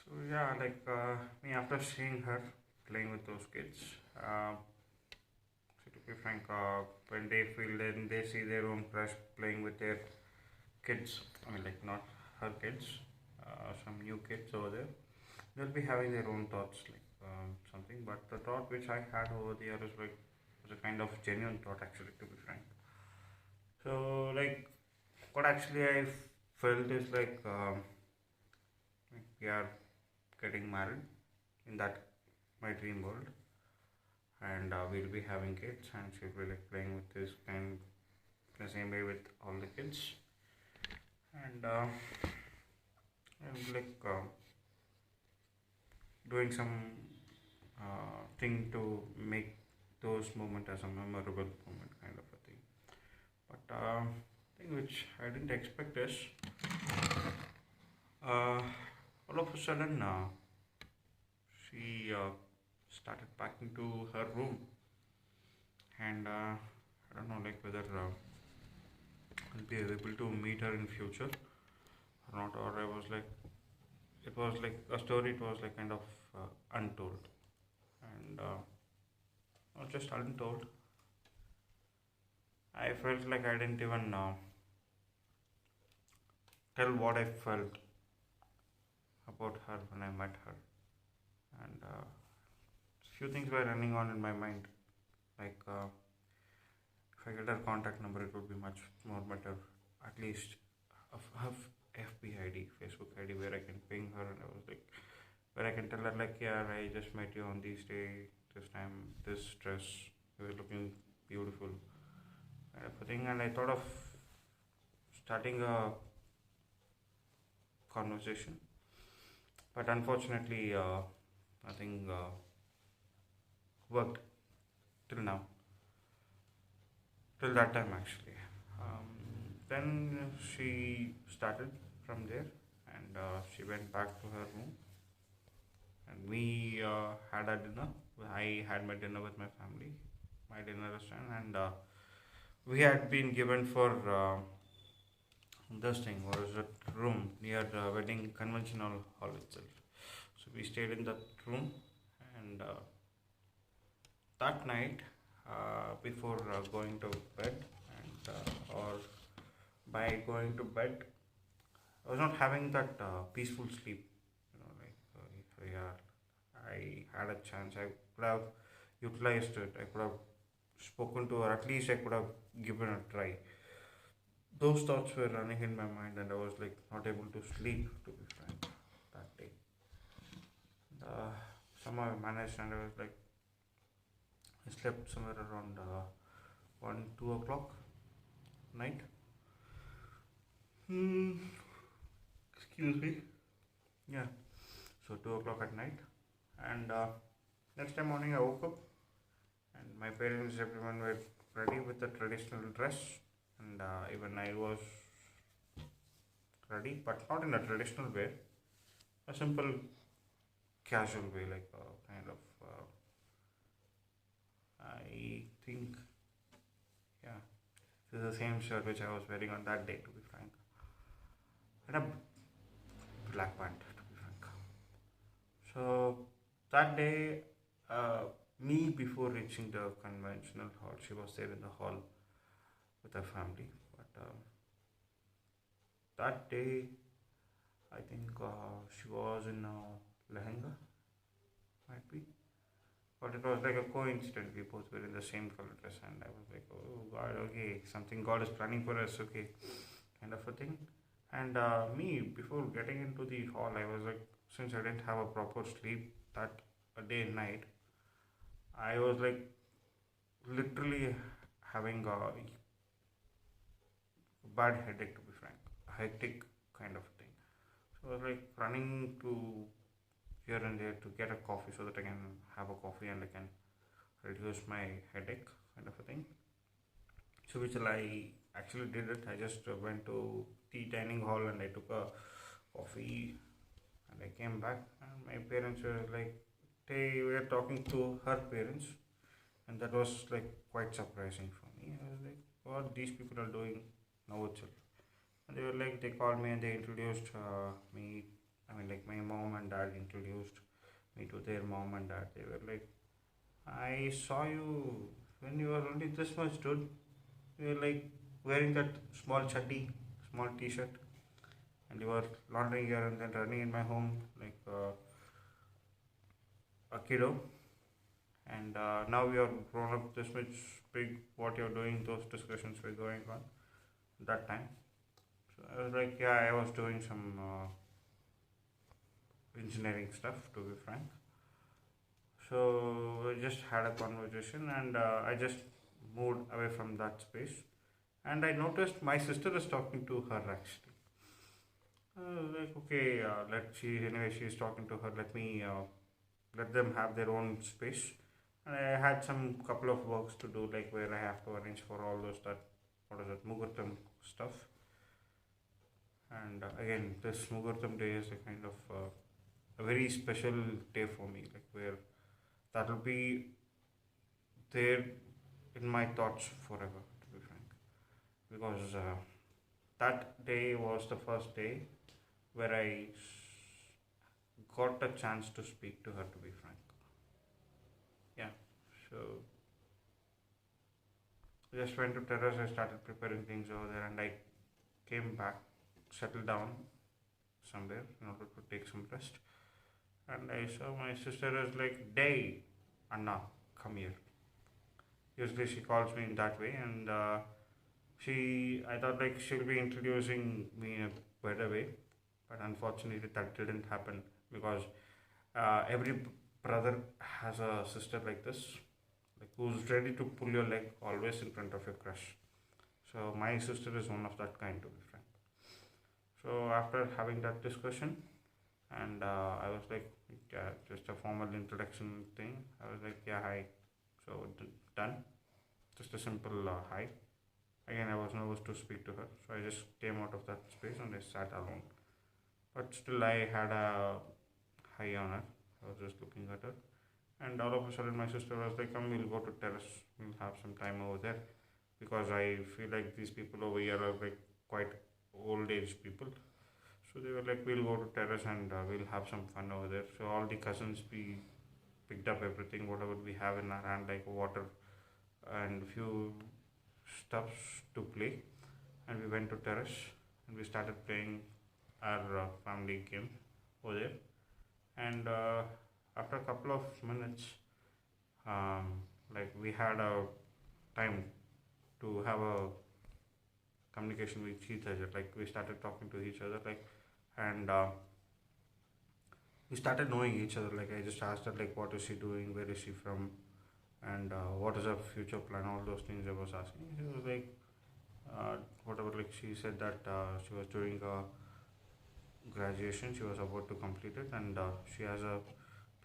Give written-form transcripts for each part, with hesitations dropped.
So yeah, me after seeing her playing with those kids, so to be frank, when they feel then they see their own crush playing with their kids. I mean, like not her kids, some new kids over there. They'll be having their own thoughts, something. But the thought which I had over there is like was a kind of genuine thought, actually, to be frank. So what actually I felt is like we are getting married in that my dream world, and we'll be having kids, and she'll be like playing with this kind the same way with all the kids, and doing some thing to make those moments as a memorable moment, kind of a thing. But thing which I didn't expect is uh, all of a sudden she started packing to her room, and I don't know like whether I'll be able to meet her in future or not, or I was like it was like a story. It was like kind of untold, and not just untold. I felt like I didn't even tell what I felt about her when I met her, and few things were running on in my mind. Like if I get her contact number, it would be much more better. At least of her FB ID, Facebook ID, where I can ping her, and I was like, where I can tell her like, yeah, I just met you on this day, this time, this dress, you were looking beautiful, kind of a thing. And I thought of starting a conversation, but unfortunately, nothing worked till now, till that time actually. Then she started from there, and she went back to her room, and we had a dinner. I had my dinner with my family, my dinner restaurant, and we had been given for this thing was a room near the wedding conventional hall itself. So we stayed in that room, and that night, before going to bed, and or by going to bed, I was not having that peaceful sleep. Yeah, I had a chance. I could have utilized it. I could have spoken to her. At least I could have given a try. Those thoughts were running in my mind, and I was like not able to sleep. To be frank, that day. Uh, Somehow I managed, and I was like I slept somewhere around 1 2 o'clock night. Hmm. Excuse me. Yeah. So 2 o'clock at night, and next day morning I woke up, and my parents, everyone were ready with the traditional dress, and even I was ready, but not in a traditional way, a simple casual way, like kind of. I think, yeah, this is the same shirt which I was wearing on that day, to be frank, and a black pant, to be frank. So that day, uh, me before reaching the conventional hall, she was there in the hall with her family. But that day, I think she was in a lehenga, might be. But it was like a coincidence. We both were in the same color dress, and I was like, "Oh God, okay, something God is planning for us, okay," kind of a thing. And me, before getting into the hall, I was like, since I didn't have a proper sleep that a day and night, I was like literally having a bad headache, to be frank, a hectic kind of thing. So I was like running to here and there to get a coffee so that I can have a coffee and I can reduce my headache, kind of a thing. So which I actually did it. I just went to the dining hall and I took a coffee, and I came back, and my parents were like, they were talking to her parents, and that was like quite surprising for me. I was like, what these people are doing now itself. And they were like, they called me and they introduced me I mean, like my mom and dad introduced me to their mom and dad. They were like, I saw you when you were only this much, dude. You were like wearing that small chaddi, small t-shirt, and you were laundering here and then running in my home like a kiddo. And now you are grown up this much big. What you're doing, those discussions were going on that time. So I was like, yeah, I was doing some engineering stuff, to be frank. So we just had a conversation, and I just moved away from that space. And I noticed my sister is talking to her actually. Like, okay, anyway, she's talking to her. Let me let them have their own space. And I had some couple of works to do, like where I have to arrange for all those that, what is it, Muhurtam stuff. And again, this Muhurtam day is a kind of a very special day for me, like where that will be there in my thoughts forever, to be frank. Because that day was the first day where I got a chance to speak to her, to be frank. Yeah, so I just went to terrace, I started preparing things over there, and I came back, settled down somewhere in order to take some rest. And I saw my sister is like, Day, Anna, come here. Usually she calls me in that way, and I thought like she'll be introducing me in a better way, but unfortunately that didn't happen because every brother has a sister like this, like who's ready to pull your leg always in front of your crush. So my sister is one of that kind, to be frank. So after having that discussion, and I was like, yeah, just a formal introduction thing. I was like, yeah, hi. So done. Just a simple hi. Again, I was nervous to speak to her, so I just came out of that space and I sat alone. But still, I had a high on her. I was just looking at her, and all of a sudden, my sister was like, "Come, we'll go to terrace. We'll have some time over there," because I feel like these people over here are like quite old age people. So they were like, "We'll go to terrace and we'll have some fun over there." So all the cousins we picked up everything, whatever we have in our hand, like water and few stuffs to play, and we went to terrace and we started playing our family game over there. And after a couple of minutes, like we had a time to have a communication with each other. Like we started talking to each other, like, and we started knowing each other. Like I just asked her, like, what is she doing, where is she from, and what is her future plan. All those things I was asking. She was like, whatever. Like she said that she was doing a graduation. She was about to complete it, and she has a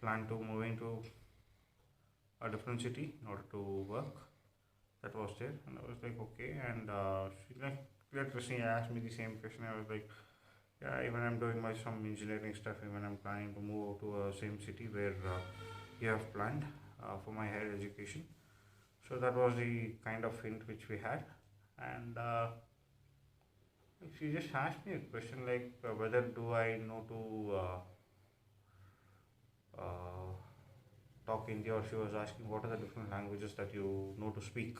plan to move into a different city in order to work. That was there, and I was like, okay. And she like she asked me the same question. I was like, yeah, even I'm doing my some engineering stuff. Even I'm planning to move to a same city where you have planned for my higher education. So that was the kind of hint which we had, and she just asked me a question like whether do I know to uh, talk Hindi, or she was asking what are the different languages that you know to speak,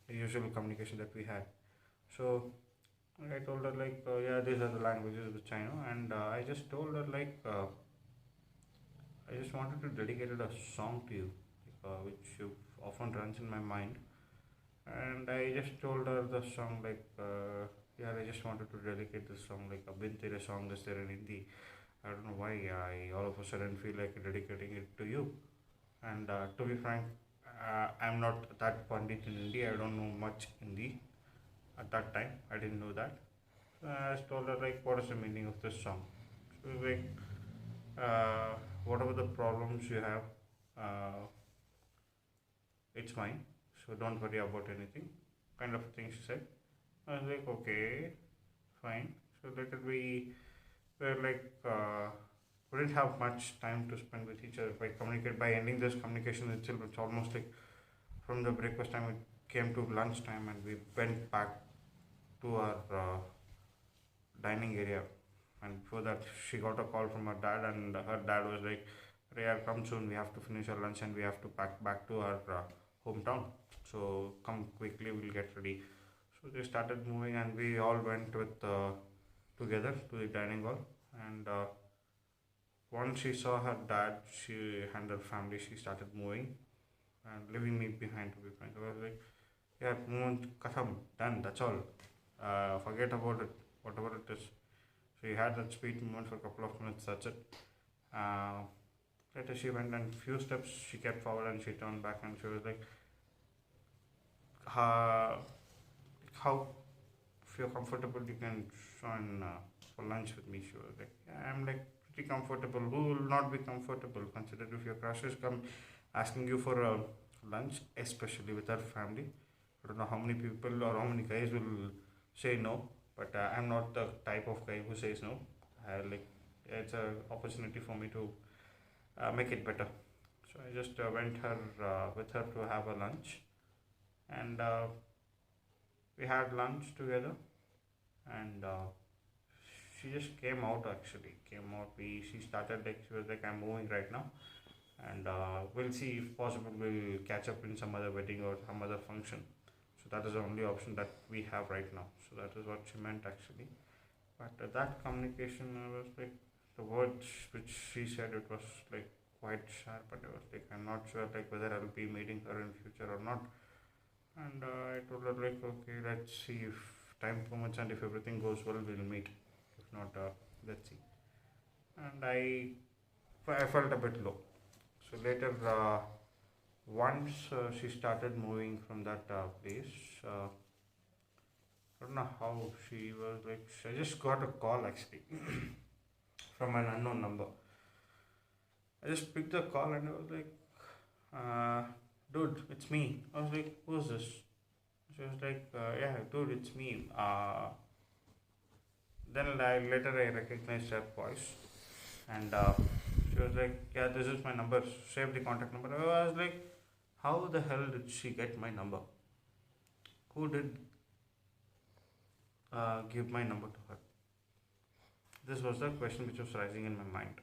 the usual communication that we had. So I told her like yeah, these are the languages which I know, and I just told her like I just wanted to dedicate a song to you, which often runs in my mind, and I just told her the song like yeah, I just wanted to dedicate this song like a bin tere song is there in Hindi. I don't know why I all of a sudden feel like dedicating it to you. And to be frank, I'm not that pandit in Hindi. I don't know much Hindi at that time. I didn't know that. So I just told her like, what is the meaning of this song? She was like, whatever the problems you have, uh, it's mine. So don't worry about anything. Kind of thing she said. I was like, okay, fine. So later were like, we didn't have much time to spend with each other by ending this communication itself. It's almost like from the breakfast time it came to lunch time, and we went back to our dining area. And before that, she got a call from her dad, and her dad was like, "Rhea, come soon. We have to finish our lunch and we have to pack back to our hometown. So come quickly. We'll get ready." So they started moving, and we all went with together to the dining hall. And once she saw her dad, she and her family, she started moving and leaving me behind. To be frank, I was like, "Yeah, movement, katham, done. That's all. Forget about it. Whatever it is." So we had that sweet moment for a couple of minutes. That's it. Uh, Later she went and few steps she kept forward and she turned back and she was like, how if you're comfortable you can join for lunch with me. She was like, yeah, I'm like pretty comfortable. Who will not be comfortable? Consider if your crushes come asking you for a lunch, especially with her family. I don't know how many people or how many guys will say no, but I'm not the type of guy who says no. Like it's an opportunity for me to make it better. So I just went her with her to have a lunch, and we had lunch together. And she just came out. Actually, came out. We She started like she was like, "I'm moving right now, and we'll see if possible we'll catch up in some other wedding or some other function." So that is the only option that we have right now. So that is what she meant actually. But that communication, I was like, the words which she said, it was like quite sharp, but I was like, I'm not sure like whether I'll be meeting her in future or not. And I told her like, okay, let's see if time permits and if everything goes well, we'll meet. If not, let's see. And I felt a bit low. So later, once she started moving from that place, I don't know how she was like. I just got a call actually from an unknown number. I just picked the call and I was like, dude, it's me. I was like, who's this? She was like, yeah, dude, it's me. Then later I recognized her voice, and she was like, yeah, this is my number. Save the contact number. I was like, how the hell did she get my number? Who did give my number to her? This was the question which was rising in my mind.